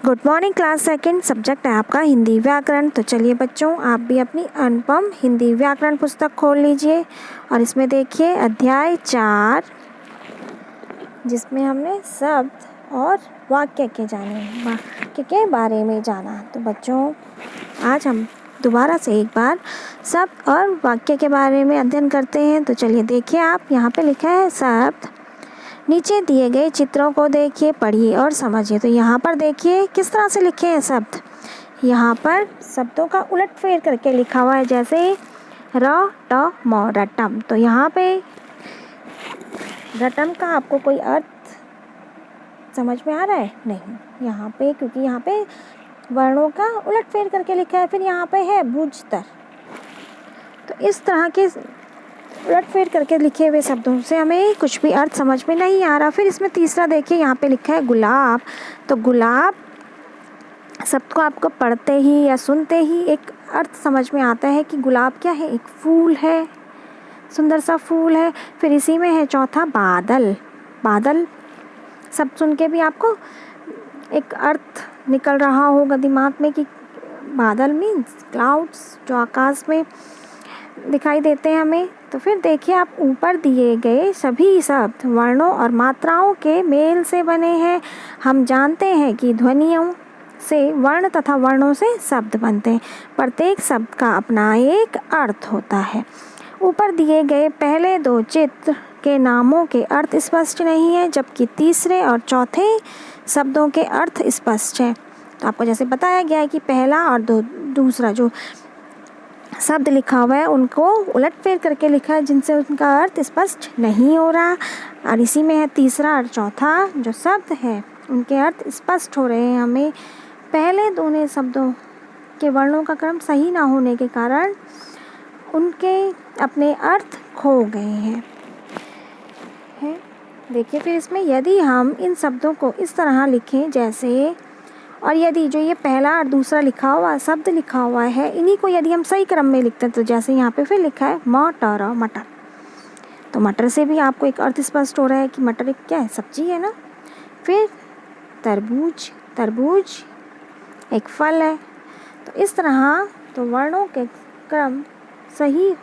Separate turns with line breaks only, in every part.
Good morning class second. Subject है आपका हिंदी व्याकरण। तो चलिए बच्चों, आप भी अपनी अनुपम हिंदी व्याकरण पुस्तक खोल लीजिए और इसमें देखिए अध्याय 4, जिसमें हमने शब्द और वाक्य के बारे में जाना। तो बच्चों, आज हम दोबारा से एक बार शब्द और वाक्य के बारे में अध्ययन करते हैं। तो चलिए देखिए, आप यहाँ पे लिखा है शब्द। नीचे दिए गए चित्रों को देखिए, पढ़िए और समझिए। तो यहाँ पर देखिए किस तरह से लिखे हैं शब्द। यहाँ पर शब्दों का उलटफेर करके लिखा हुआ है, जैसे र ट म रटम। तो यहाँ पे रटम का आपको कोई अर्थ समझ में आ रहा है? नहीं, यहाँ पे, क्योंकि यहाँ पे वर्णों का उलटफेर करके लिखा है। फिर यहाँ पे है भुजतर। तो इस तरह के उलटफेर करके लिखे हुए शब्दों से हमें कुछ भी अर्थ समझ में नहीं आ रहा। फिर इसमें तीसरा देखिए, यहाँ पे लिखा है गुलाब। तो गुलाब शब्द को आपको पढ़ते ही या सुनते ही एक अर्थ समझ में आता है कि गुलाब क्या है, एक फूल है, सुंदर सा फूल है। फिर इसी में है चौथा बादल। बादल शब्द सुन के भी आपको एक अर्थ निकल रहा होगा दिमाग में कि बादल मीन्स क्लाउड्स, जो आकाश में दिखाई देते हैं हमें। तो फिर देखिए, आप ऊपर दिए गए सभी शब्द वर्णों और मात्राओं के मेल से बने हैं। हम जानते हैं कि ध्वनियों से वर्ण तथा वर्णों से शब्द बनते हैं। प्रत्येक शब्द का अपना एक अर्थ होता है। ऊपर दिए गए पहले दो चित्र के नामों के अर्थ स्पष्ट नहीं है, जबकि तीसरे और चौथे शब्दों के अर्थ स्पष्ट है। तो आपको जैसे बताया गया है कि पहला और दूसरा जो शब्द लिखा हुआ है उनको उलटफेर करके लिखा है, जिनसे उनका अर्थ स्पष्ट नहीं हो रहा। और इसी में है तीसरा और चौथा जो शब्द है उनके अर्थ स्पष्ट हो रहे हैं हमें। पहले दोनों शब्दों के वर्णों का क्रम सही ना होने के कारण उनके अपने अर्थ खो गए हैं। देखिए फिर इसमें, यदि हम इन शब्दों को इस तरह लिखें जैसे, और यदि जो ये पहला और दूसरा लिखा हुआ शब्द लिखा हुआ है, इन्हीं को यदि हम सही क्रम में लिखते हैं, तो जैसे यहाँ पे फिर लिखा है मटर, मटर। तो मटर से भी आपको एक अर्थ स्पष्ट हो रहा है कि मटर एक क्या है, सब्जी है ना। फिर तरबूज, तरबूज एक फल है। तो इस तरह तो वर्णों के क्रम सही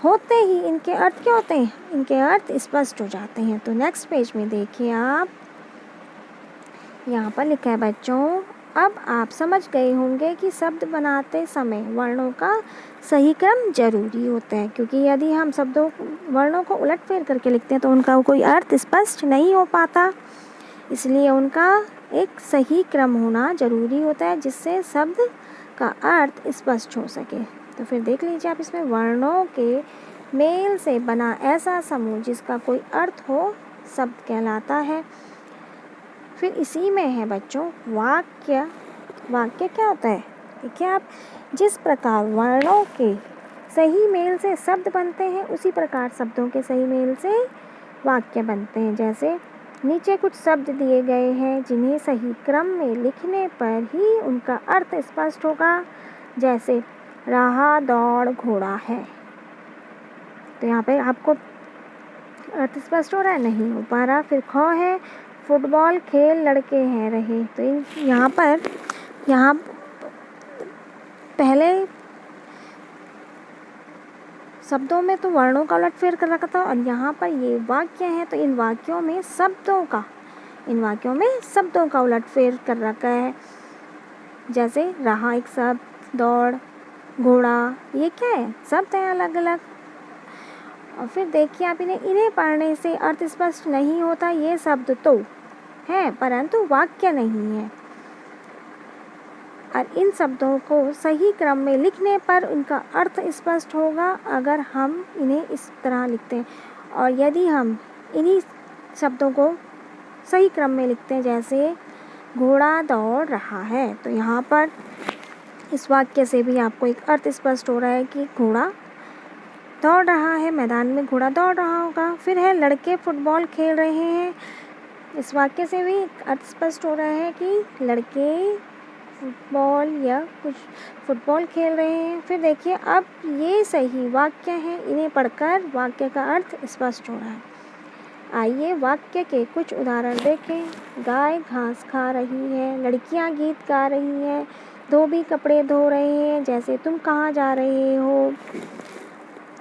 होते ही इनके अर्थ क्या होते हैं, इनके अर्थ स्पष्ट हो जाते हैं। तो नेक्स्ट पेज में देखिए आप, यहाँ पर लिखा है बच्चों, अब आप समझ गए होंगे कि शब्द बनाते समय वर्णों का सही क्रम जरूरी होता है, क्योंकि यदि हम वर्णों को उलटफेर करके लिखते हैं तो उनका कोई अर्थ स्पष्ट नहीं हो पाता। इसलिए उनका एक सही क्रम होना जरूरी होता है, जिससे शब्द का अर्थ स्पष्ट हो सके। तो फिर देख लीजिए आप, इसमें वर्णों के मेल से बना ऐसा समूह जिसका कोई अर्थ हो शब्द कहलाता है। फिर इसी में है बच्चों वाक्य। वाक्य क्या होता है? देखिए आप, जिस प्रकार वर्णों के सही मेल से शब्द बनते हैं, उसी प्रकार शब्दों के सही मेल से वाक्य बनते हैं। जैसे नीचे कुछ शब्द दिए गए हैं जिन्हें सही क्रम में लिखने पर ही उनका अर्थ स्पष्ट होगा। जैसे रहा, दौड़, घोड़ा है। तो यहाँ पे आपको अर्थ स्पष्ट हो रहा है? नहीं हो पा रहा। फिर ख है फुटबॉल खेल लड़के हैं रहे। तो यहाँ पहले शब्दों में तो वर्णों का उलटफेर कर रखा था, और यहाँ पर ये वाक्य हैं तो इन वाक्यों में शब्दों का उलटफेर कर रखा है। जैसे रहा एक शब्द, दौड़, घोड़ा, ये क्या है, शब्द हैं अलग अलग। और फिर देखिए आप, इन्हें पढ़ने से अर्थ स्पष्ट नहीं होता। ये शब्द तो हैं परंतु वाक्य नहीं है। और इन शब्दों को सही क्रम में लिखने पर उनका अर्थ स्पष्ट होगा, अगर हम इन्हें इस तरह लिखते हैं। और यदि हम इन्हीं शब्दों को सही क्रम में लिखते हैं, जैसे घोड़ा दौड़ रहा है, तो यहाँ पर इस वाक्य से भी आपको एक अर्थ स्पष्ट हो रहा है कि घोड़ा दौड़ रहा है, मैदान में घोड़ा दौड़ रहा होगा। फिर है लड़के फुटबॉल खेल रहे हैं। इस वाक्य से भी अर्थ स्पष्ट हो रहा है कि लड़के फुटबॉल खेल रहे हैं। फिर देखिए, अब ये सही वाक्य हैं, इन्हें पढ़कर वाक्य का अर्थ स्पष्ट हो रहा है। आइए वाक्य के कुछ उदाहरण देखें। गाय घास खा रही है, लड़कियां गीत गा रही हैं, धोबी कपड़े धो रहे हैं। जैसे तुम कहाँ जा रहे हो,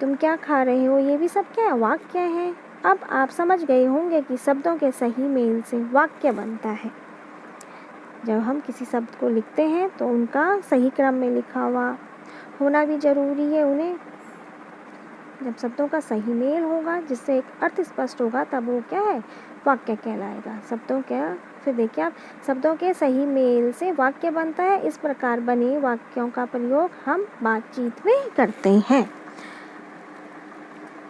तुम क्या खा रहे हो, ये भी सब क्या है, वाक्य हैं। अब आप समझ गए होंगे कि शब्दों के सही मेल से वाक्य बनता है। जब हम किसी शब्द को लिखते हैं तो उनका सही क्रम में लिखा हुआ होना भी ज़रूरी है उन्हें। जब शब्दों का सही मेल होगा, जिससे एक अर्थ स्पष्ट होगा, तब वो क्या है, वाक्य कहलाएगा। फिर देखिए आप, शब्दों के सही मेल से वाक्य बनता है। इस प्रकार बने वाक्यों का प्रयोग हम बातचीत में करते हैं।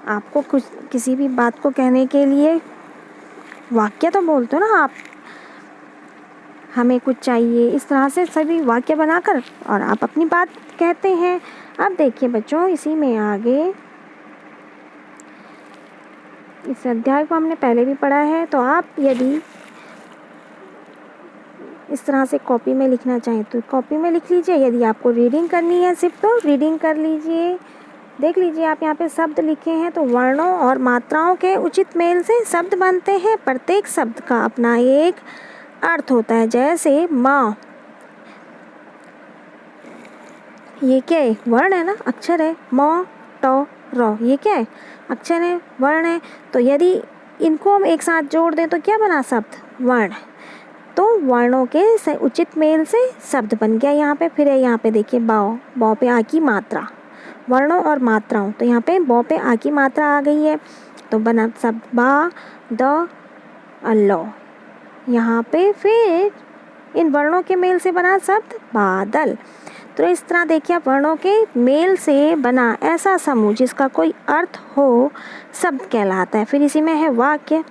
आपको किसी भी बात को कहने के लिए वाक्य तो बोलते हो ना आप, हमें कुछ चाहिए, इस तरह से सभी वाक्य बनाकर और आप अपनी बात कहते हैं। अब देखिए बच्चों, इसी में आगे इस अध्याय को हमने पहले भी पढ़ा है, तो आप यदि इस तरह से कॉपी में लिखना चाहें तो कॉपी में लिख लीजिए। यदि आपको रीडिंग करनी है सिर्फ, तो रीडिंग कर लीजिए। देख लीजिए आप यहाँ पे शब्द लिखे हैं, तो वर्णों और मात्राओं के उचित मेल से शब्द बनते हैं। प्रत्येक शब्द का अपना एक अर्थ होता है। जैसे माँ, ये क्या है, वर्ण है ना, अक्षर है। म, ट, र, ये क्या है, अक्षर है, वर्ण है। तो यदि इनको हम एक साथ जोड़ दें तो क्या बना शब्द, वर्ण। तो वर्णों के उचित मेल से शब्द बन गया। यहाँ पे फिर है, यहाँ पे देखिए बाओ, बौ पे आ की मात्रा, वर्णों और मात्राओं। तो यहाँ पे बौ पे आ की मात्रा आ गई है, तो बना शब्द बा, द, लो। यहाँ पे फिर इन वर्णों के मेल से बना शब्द बादल। तो इस तरह देखिए आप, वर्णों के मेल से बना ऐसा समूह जिसका कोई अर्थ हो, शब्द कहलाता है। फिर इसी में है वाक्य।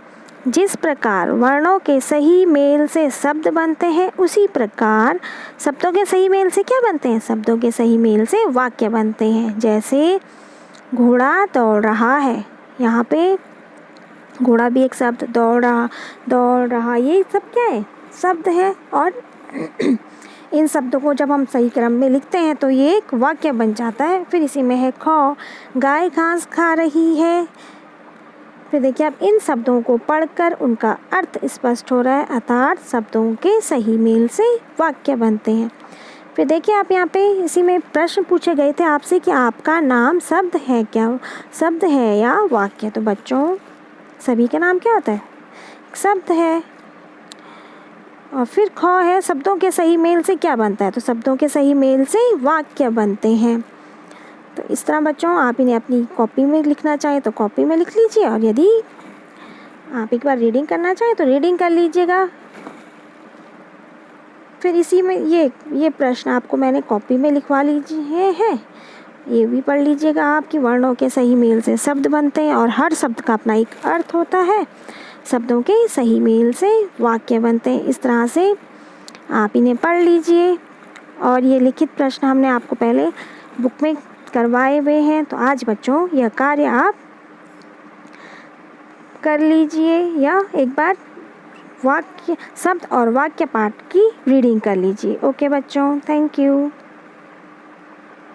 जिस प्रकार वर्णों के सही मेल से शब्द बनते हैं, उसी प्रकार शब्दों के सही मेल से क्या बनते हैं, शब्दों के सही मेल से वाक्य बनते हैं। जैसे घोड़ा दौड़ रहा है, यहाँ पे घोड़ा भी एक शब्द, दौड़ रहा, ये सब क्या है, शब्द है। और इन शब्दों को जब हम सही क्रम में लिखते हैं तो ये एक वाक्य बन जाता है। फिर इसी में है ख, गाय घास खा रही है। फिर देखिए आप, इन शब्दों को पढ़कर उनका अर्थ स्पष्ट हो रहा है, अर्थात शब्दों के सही मेल से वाक्य बनते हैं। फिर देखिए आप, यहाँ पे इसी में प्रश्न पूछे गए थे आपसे कि आपका नाम शब्द है क्या, शब्द है या वाक्य। तो बच्चों, सभी का नाम क्या होता है, शब्द है। और फिर ख है, शब्दों के सही मेल से क्या बनता है, तो शब्दों के सही मेल से वाक्य बनते हैं। तो इस तरह बच्चों, आप इन्हें अपनी कॉपी में लिखना चाहें तो कॉपी में लिख लीजिए, और यदि आप एक बार रीडिंग करना चाहें तो रीडिंग कर लीजिएगा। फिर इसी में ये प्रश्न आपको मैंने कॉपी में लिखवा लीजिए हैं, ये भी पढ़ लीजिएगा आप कि वर्णों के सही मेल से शब्द बनते हैं और हर शब्द का अपना एक अर्थ होता है। शब्दों के सही मेल से वाक्य बनते हैं। इस तरह से आप इन्हें पढ़ लीजिए। और ये लिखित प्रश्न हमने आपको पहले बुक में करवाए हुए हैं, तो आज बच्चों यह कार्य आप कर लीजिए, या एक बार वाक्य, शब्द और वाक्य पाठ की रीडिंग कर लीजिए। ओके बच्चों, थैंक यू।